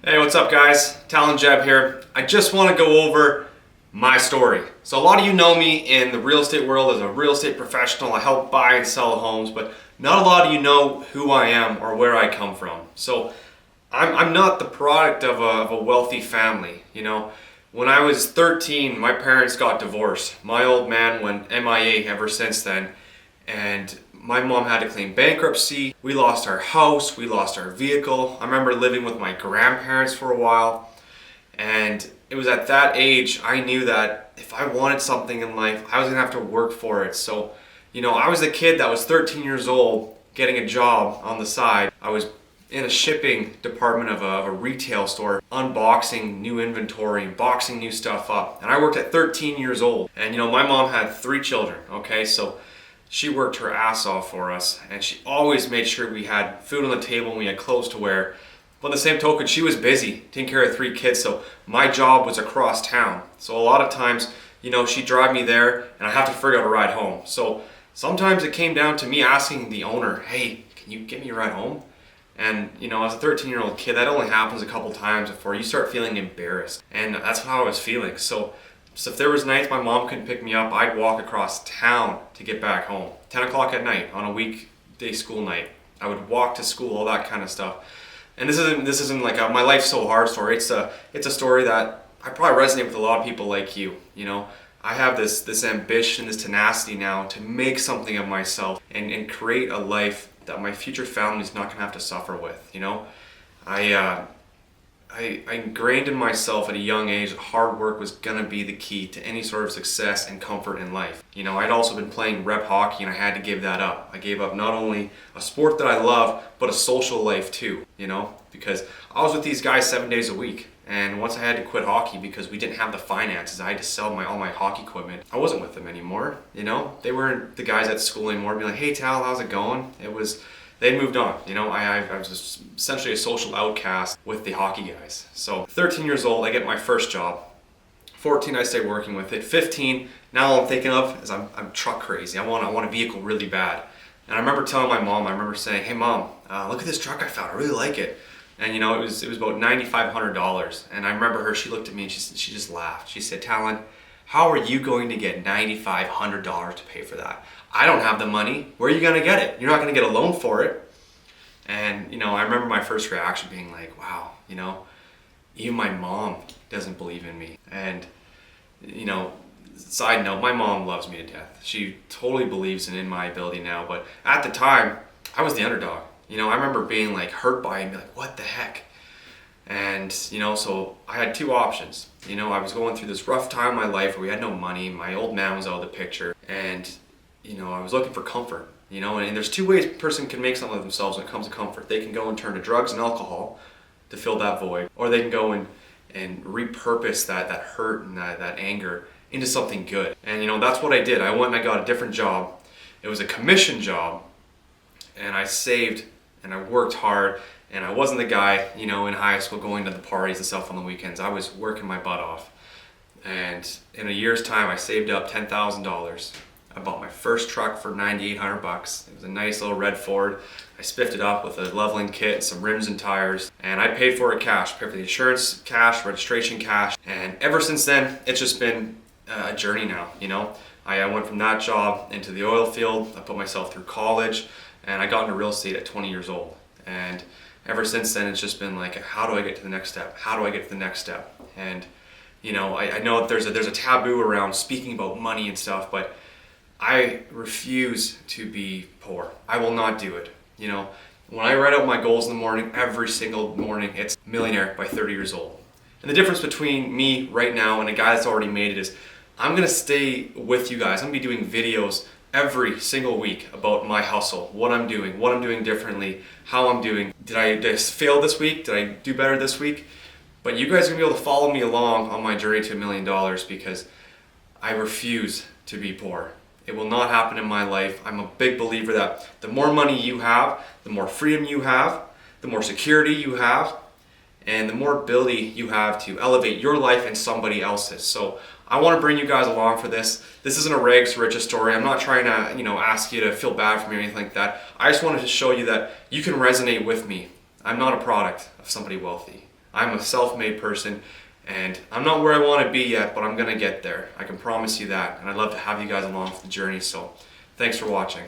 Hey, what's up guys? Talon Jeb here. I just want to go over my story. So a lot of you know me in the real estate world as a real estate professional. I help buy and sell homes, but not a lot of you know who I am or where I come from. So I'm not the product of a wealthy family. You know, when I was 13, my parents got divorced. My old man went MIA ever since then, and my mom had to claim bankruptcy. We lost our house, we lost our vehicle. I remember living with my grandparents for a while, and it was at that age I knew that if I wanted something in life, I was gonna have to work for it. So, you know, I was a kid that was 13 years old getting a job on the side. I was in a shipping department of a retail store, unboxing new inventory, boxing new stuff up. And I worked at 13 years old. And you know, my mom had 3 children, okay? So she worked her ass off for us, and she always made sure we had food on the table and we had clothes to wear. But on the same token, she was busy taking care of 3 kids, so my job was across town. So a lot of times, you know, she'd drive me there and I have to figure out a ride home. So sometimes it came down to me asking the owner, hey, can you get me a ride home? And you know, as a 13-year-old kid, that only happens a couple times before you start feeling embarrassed. And that's how I was feeling. So if there was nights my mom couldn't pick me up, I'd walk across town to get back home. 10 o'clock at night on a weekday school night. I would walk to school, all that kind of stuff. And this isn't like my life's so hard story. It's a story that I probably resonate with a lot of people like you. You know, I have this ambition, this tenacity now to make something of myself and create a life that my future family is not gonna have to suffer with. You know, I ingrained in myself at a young age that hard work was gonna be the key to any sort of success and comfort in life. You know, I'd also been playing rep hockey and I had to give that up. I gave up not only a sport that I love, but a social life too, you know, because I was with these guys 7 days a week. And once I had to quit hockey because we didn't have the finances, I had to sell all my hockey equipment. I wasn't with them anymore, you know? They weren't the guys at school anymore, being like, hey Tal, how's it going? They'd moved on, you know? I was essentially a social outcast with the hockey guys. So 13 years old, I get my first job. 14, I stay working with it. 15, now all I'm thinking of is I'm truck crazy. I want a vehicle really bad. And I remember telling my mom, I remember saying, hey mom, look at this truck I found, I really like it. And you know, it was about $9,500. And I remember her, she looked at me and she just laughed. She said, Talon, how are you going to get $9,500 to pay for that? I don't have the money. Where are you gonna get it? You're not gonna get a loan for it. And you know, I remember my first reaction being like, wow, you know, even my mom doesn't believe in me. And you know, side note, my mom loves me to death. She totally believes in my ability now, but at the time, I was the underdog. You know, I remember being like hurt by it and be like, what the heck? And you know, so I had 2 options. You know, I was going through this rough time in my life where we had no money. My old man was out of the picture, and you know, I was looking for comfort. You know, and there's 2 ways a person can make something of themselves when it comes to comfort. They can go and turn to drugs and alcohol to fill that void, or they can go and repurpose that hurt and that anger into something good. And you know, that's what I did. I went and I got a different job. It was a commission job, and I saved and I worked hard, and I wasn't the guy, you know, in high school going to the parties and stuff on the weekends. I was working my butt off. And in a year's time, I saved up $10,000. I bought my first truck for $9,800. It was a nice little red Ford. I spiffed it up with a leveling kit, some rims and tires, and I paid for it cash. Paid for the insurance cash, registration cash, and ever since then, it's just been a journey now, you know. I went from that job into the oil field. I put myself through college, and I got into real estate at 20 years old. And ever since then, it's just been like, how do I get to the next step? How do I get to the next step? And you know, I know that there's a taboo around speaking about money and stuff, but I refuse to be poor. I will not do it. You know, when I write out my goals in the morning, every single morning, it's millionaire by 30 years old. And the difference between me right now and a guy that's already made it is I'm gonna stay with you guys. I'm gonna be doing videos every single week about my hustle, what I'm doing differently, how I'm doing. Did I fail this week? Did I do better this week? But you guys are gonna be able to follow me along on my journey to $1 million because I refuse to be poor. It will not happen in my life. I'm a big believer that the more money you have, the more freedom you have, the more security you have, and the more ability you have to elevate your life and somebody else's. So I want to bring you guys along for this. This isn't a rags to riches story. I'm not trying to, you know, ask you to feel bad for me or anything like that. I just wanted to show you that you can resonate with me. I'm not a product of somebody wealthy. I'm a self-made person, and I'm not where I want to be yet, but I'm gonna get there. I can promise you that, and I'd love to have you guys along for the journey. So thanks for watching.